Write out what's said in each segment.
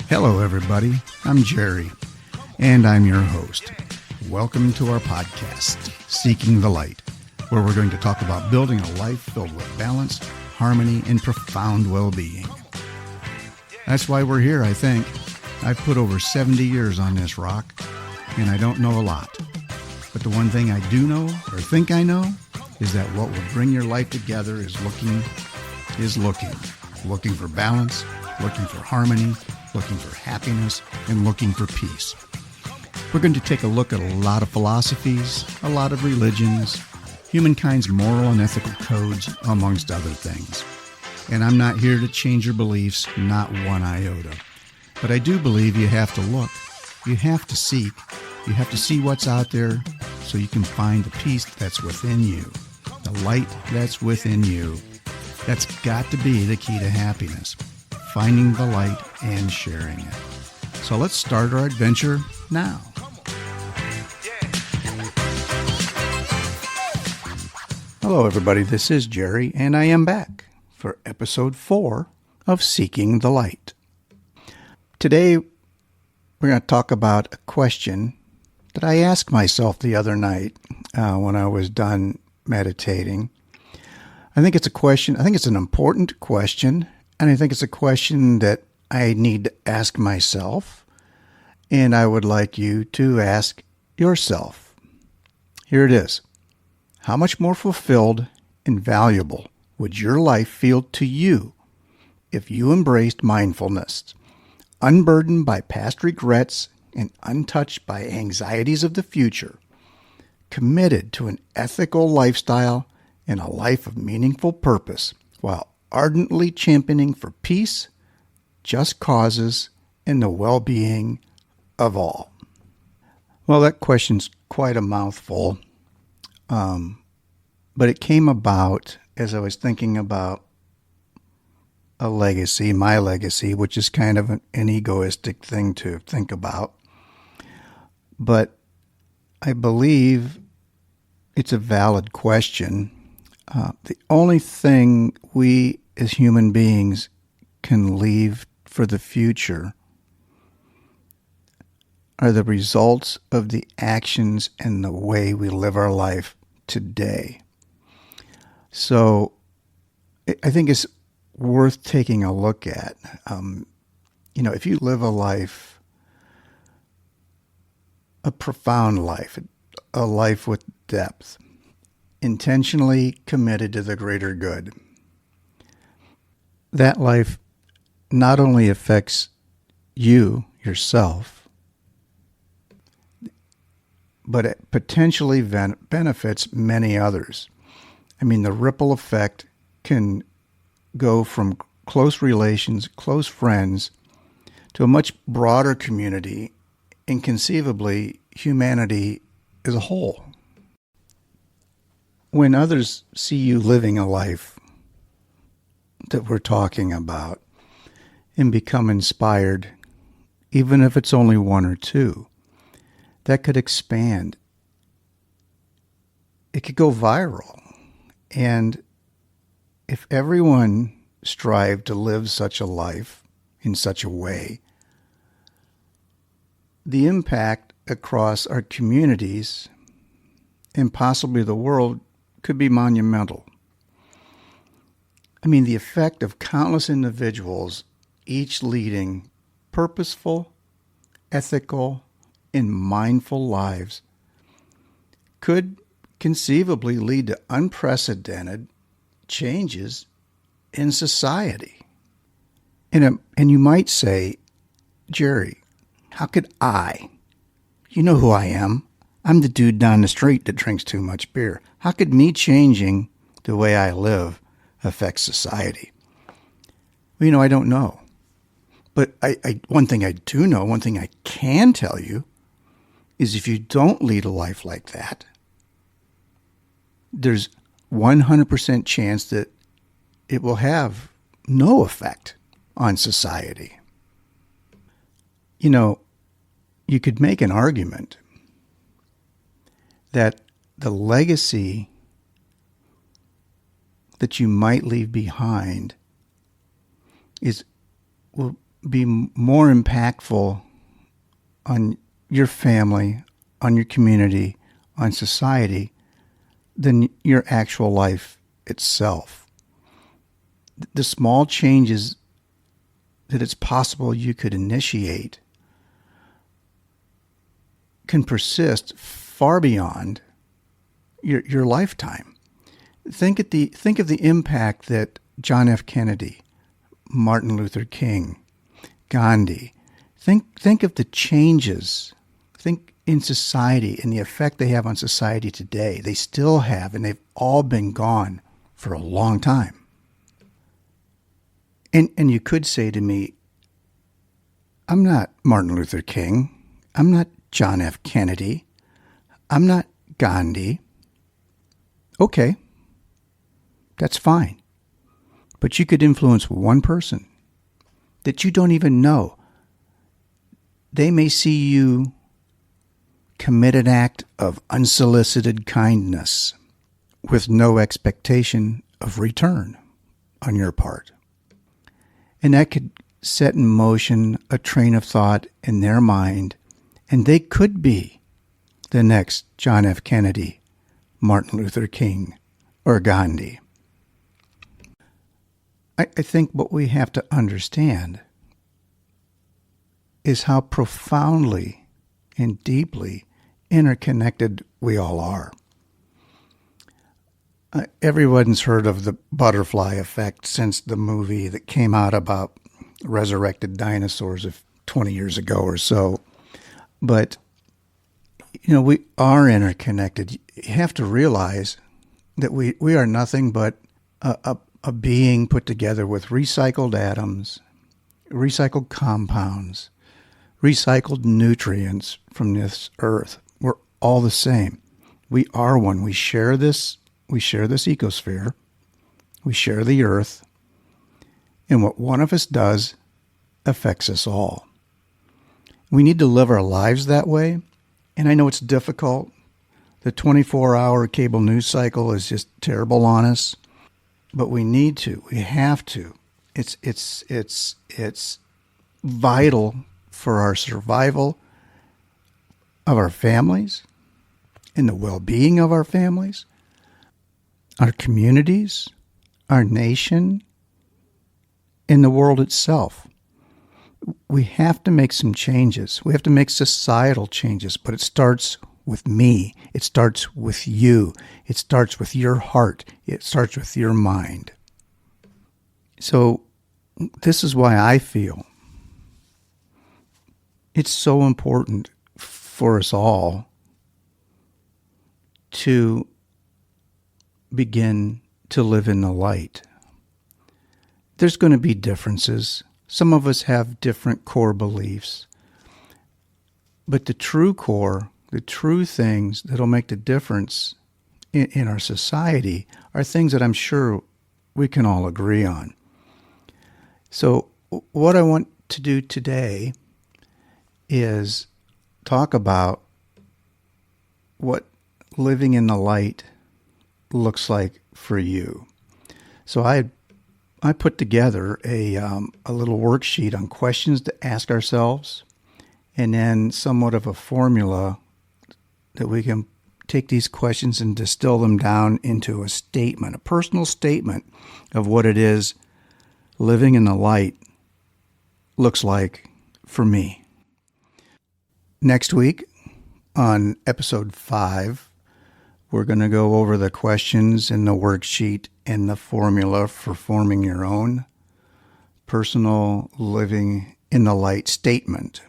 Hello, everybody. I'm Jerry, and I'm your host. Welcome to our podcast, Seeking the Light, where we're going to talk about building a life filled with balance, harmony, and profound well-being. That's why we're here, I think. I've put over 70 years on this rock, and I don't know a lot. But the one thing I do know, or think I know, is that what will bring your life together is looking for balance, looking for harmony, looking for happiness, and looking for peace. We're going to take a look at a lot of philosophies, a lot of religions, humankind's moral and ethical codes, amongst other things. And I'm not here to change your beliefs, not one iota. But I do believe you have to look, you have to seek, you have to see what's out there so you can find the peace that's within you, the light that's within you. That's got to be the key to happiness, finding the light and sharing it. So let's start our adventure now. Hello, everybody. This is Jerry, and I am back for episode 4 of Seeking the Light. Today, we're going to talk about a question that I asked myself the other night when I was done meditating. I think it's an important question, and I think it's a question that I need to ask myself, and I would like you to ask yourself. Here it is. How much more fulfilled and valuable would your life feel to you if you embraced mindfulness, unburdened by past regrets and untouched by anxieties of the future, committed to an ethical lifestyle and a life of meaningful purpose, while ardently championing for peace, just causes, and the well-being of all? Well, that question's quite a mouthful, but it came about as I was thinking about a legacy, my legacy, which is kind of an egoistic thing to think about. But I believe it's a valid question. The only thing we as human beings can leave for the future are the results of the actions and the way we live our life today. So I think it's worth taking a look at. If you live a profound life, a life with depth, intentionally committed to the greater good, that life not only affects you, yourself, but it potentially benefits many others. I mean, the ripple effect can go from close relations, close friends, to a much broader community, and conceivably humanity as a whole. When others see you living a life that we're talking about and become inspired, even if it's only one or two, that could expand. It could go viral. And if everyone strived to live such a life in such a way, the impact across our communities and possibly the world could be monumental. I mean, the effect of countless individuals, each leading purposeful, ethical, and mindful lives, could conceivably lead to unprecedented changes in society. And you might say, Jerry, how could I? You know who I am. I'm the dude down the street that drinks too much beer. How could me changing the way I live affect society? Well, I don't know. But one thing I do know, one thing I can tell you, is if you don't lead a life like that, there's 100% chance that it will have no effect on society. You could make an argument that the legacy that you might leave behind will be more impactful on your family, on your community, on society than your actual life itself. The small changes that it's possible you could initiate can persist far beyond your lifetime. Think of the impact that John F. Kennedy, Martin Luther King, Gandhi. Think of the changes. Think in society and the effect they have on society today. They still have, and they've all been gone for a long time. And you could say to me, I'm not Martin Luther King. I'm not John F. Kennedy. I'm not Gandhi. Okay, that's fine. But you could influence one person that you don't even know. They may see you commit an act of unsolicited kindness with no expectation of return on your part. And that could set in motion a train of thought in their mind, and they could be the next John F. Kennedy, Martin Luther King, or Gandhi. I think what we have to understand is how profoundly and deeply interconnected we all are. Everyone's heard of the butterfly effect since the movie that came out about resurrected dinosaurs of 20 years ago or so. But, we are interconnected. You have to realize that we are nothing but a being put together with recycled atoms, recycled compounds, recycled nutrients from this earth. We're all the same. We are one. We share this ecosphere. We share the earth. And what one of us does affects us all. We need to live our lives that way. And I know it's difficult. The 24-hour cable news cycle is just terrible on us. But we need to. We have to. It's vital for our survival of our families and the well-being of our families, our communities, our nation, and the world itself. We have to make some changes. We have to make societal changes, but it starts with me. It starts with you. It starts with your heart. It starts with your mind. So this is why I feel it's so important for us all to begin to live in the light. There's going to be differences. Some of us have different core beliefs. But the true core, the true things that'll make the difference in our society are things that I'm sure we can all agree on. So what I want to do today is talk about what living in the light looks like for you. So I put together a little worksheet on questions to ask ourselves, and then somewhat of a formula that we can take these questions and distill them down into a statement, a personal statement of what it is living in the light looks like for me. Next week, on episode 5, we're going to go over the questions in the worksheet and the formula for forming your own personal living in the light statement.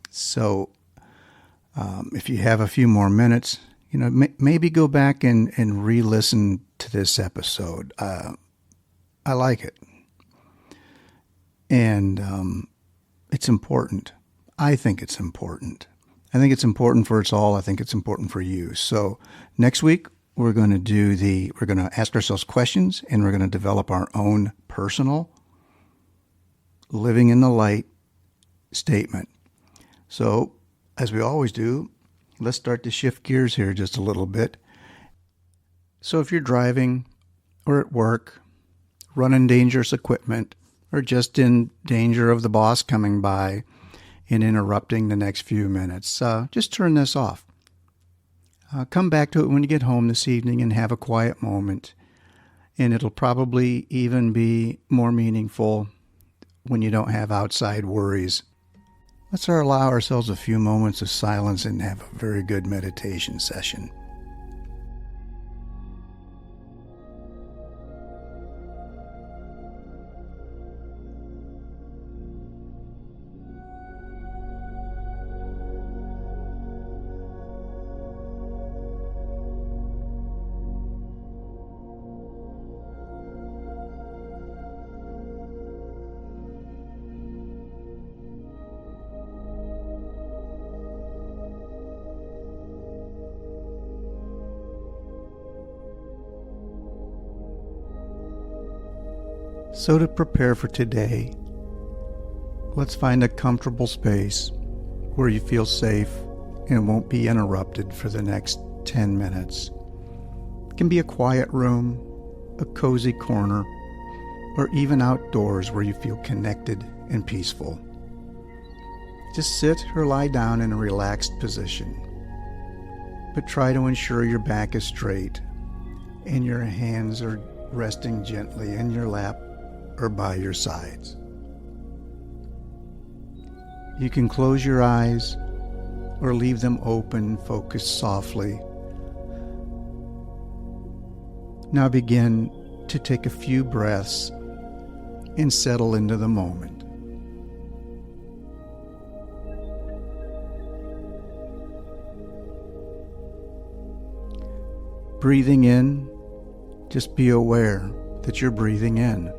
So if you have a few more minutes, maybe go back and re-listen to this episode. I like it. And it's important. I think it's important. I think it's important for us all. I think it's important for you. So next week, we're going to ask ourselves questions, and we're going to develop our own personal living in the light statement. So as we always do, let's start to shift gears here just a little bit. So if you're driving or at work, running dangerous equipment, or just in danger of the boss coming by and interrupting the next few minutes, just turn this off. Come back to it when you get home this evening and have a quiet moment. And it'll probably even be more meaningful when you don't have outside worries. Let's allow ourselves a few moments of silence and have a very good meditation session. So to prepare for today, let's find a comfortable space where you feel safe and won't be interrupted for the next 10 minutes. It can be a quiet room, a cozy corner, or even outdoors where you feel connected and peaceful. Just sit or lie down in a relaxed position, but try to ensure your back is straight and your hands are resting gently in your lap or by your sides. You can close your eyes or leave them open, focus softly. Now begin to take a few breaths and settle into the moment. Breathing in, just be aware that you're breathing in.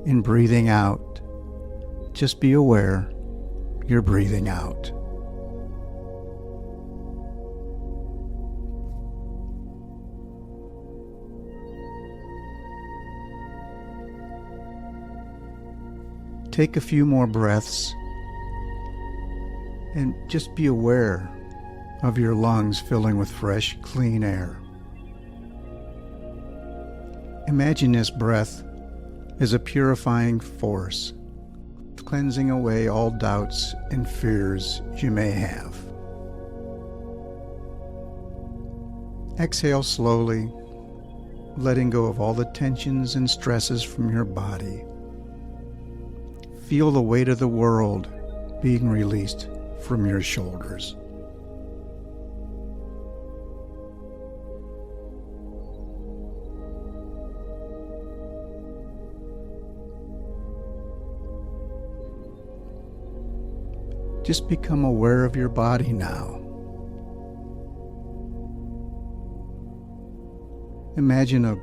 In breathing out, just be aware you're breathing out. Take a few more breaths and just be aware of your lungs filling with fresh, clean air. Imagine this breath is a purifying force, cleansing away all doubts and fears you may have. Exhale slowly, letting go of all the tensions and stresses from your body. Feel the weight of the world being released from your shoulders. Just become aware of your body now. Imagine a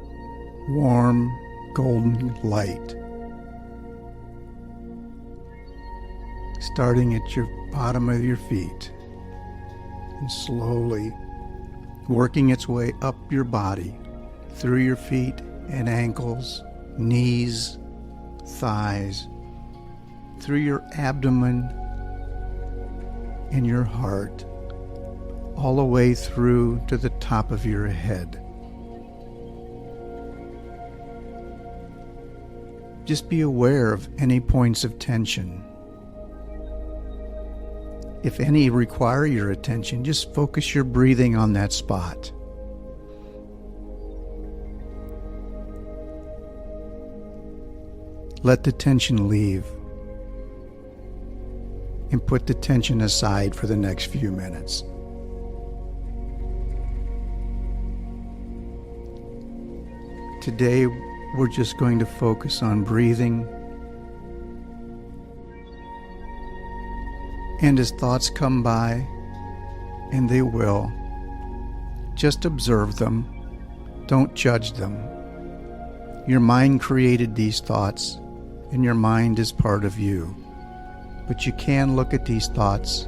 warm, golden light starting at your bottom of your feet and slowly working its way up your body through your feet and ankles, knees, thighs, through your abdomen and your heart, all the way through to the top of your head. Just be aware of any points of tension. If any require your attention, just focus your breathing on that spot. Let the tension leave and put the tension aside for the next few minutes. Today, we're just going to focus on breathing. And as thoughts come by, and they will, just observe them. Don't judge them. Your mind created these thoughts, and your mind is part of you. But you can look at these thoughts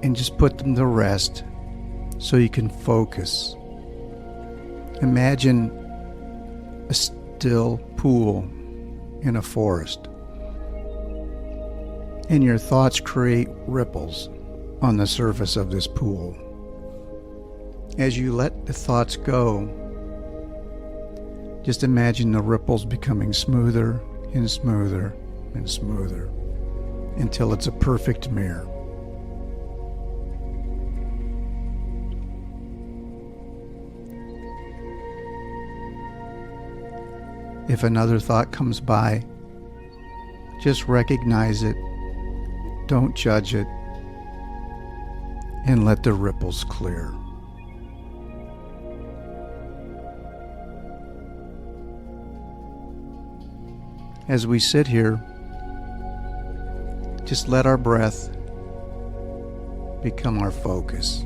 and just put them to rest so you can focus. Imagine a still pool in a forest, and your thoughts create ripples on the surface of this pool. As you let the thoughts go, Just imagine the ripples becoming smoother and smoother and smoother until it's a perfect mirror. If another thought comes by, just recognize it, don't judge it, and let the ripples clear. As we sit here, just let our breath become our focus.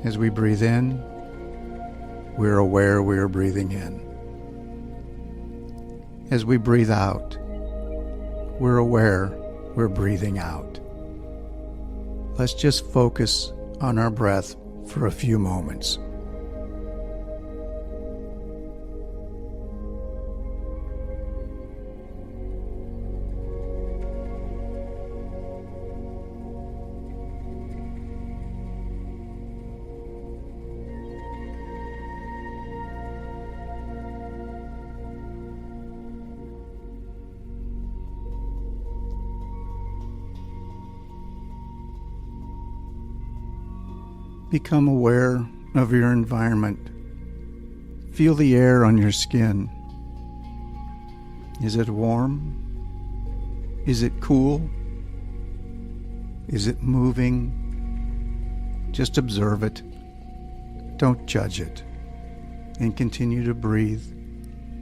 As we breathe in, we're aware we are breathing in. As we breathe out, we're aware we're breathing out. Let's just focus on our breath for a few moments. Become aware of your environment. Feel the air on your skin. Is it warm? Is it cool? Is it moving? Just observe it. Don't judge it. And continue to breathe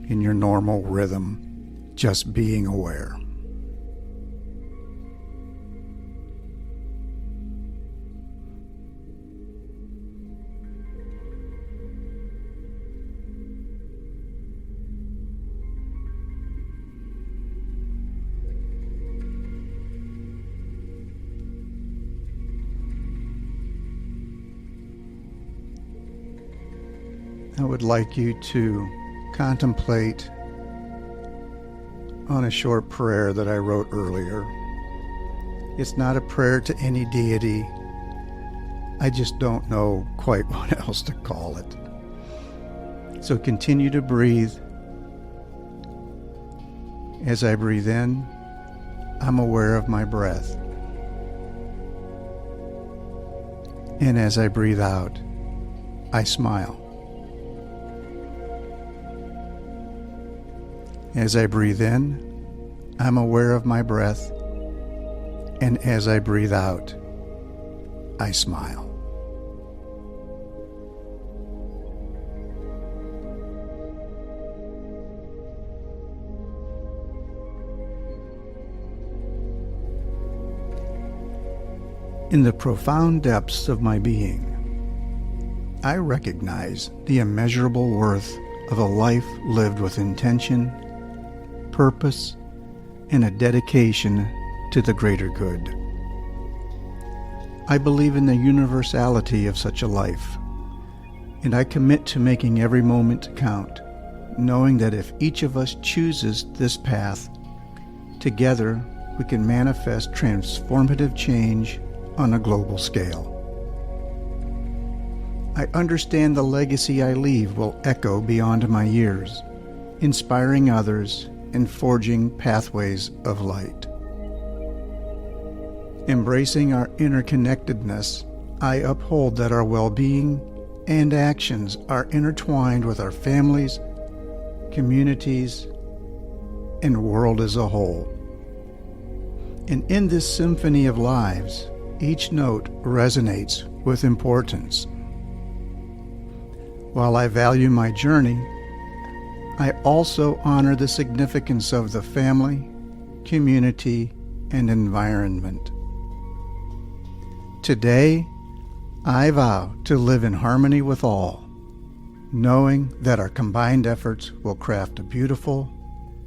in your normal rhythm, just being aware. I would like you to contemplate on a short prayer that I wrote earlier. It's not a prayer to any deity. I just don't know quite what else to call it. So continue to breathe. As I breathe in, I'm aware of my breath. And as I breathe out, I smile. As I breathe in, I'm aware of my breath, and as I breathe out, I smile. In the profound depths of my being, I recognize the immeasurable worth of a life lived with intention, purpose, and a dedication to the greater good. I believe in the universality of such a life, and I commit to making every moment count, knowing that if each of us chooses this path, together we can manifest transformative change on a global scale. I understand the legacy I leave will echo beyond my years, inspiring others and forging pathways of light. Embracing our interconnectedness, I uphold that our well-being and actions are intertwined with our families, communities, and world as a whole. And in this symphony of lives, each note resonates with importance. While I value my journey, I also honor the significance of the family, community, and environment. Today, I vow to live in harmony with all, knowing that our combined efforts will craft a beautiful,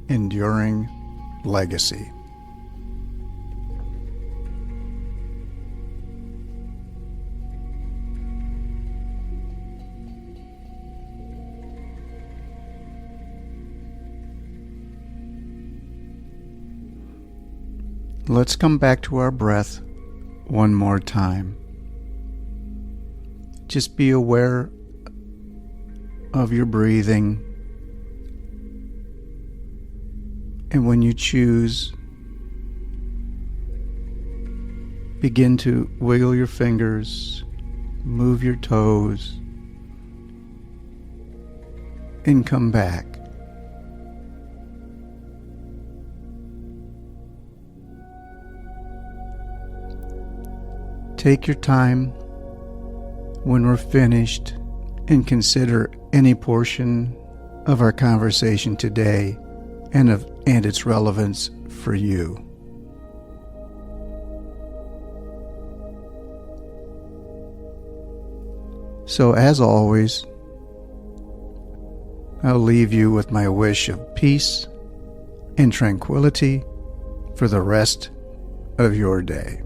enduring legacy. Let's come back to our breath one more time. Just be aware of your breathing. And when you choose, begin to wiggle your fingers, move your toes, and come back. Take your time when we're finished and consider any portion of our conversation today and its relevance for you. So as always, I'll leave you with my wish of peace and tranquility for the rest of your day.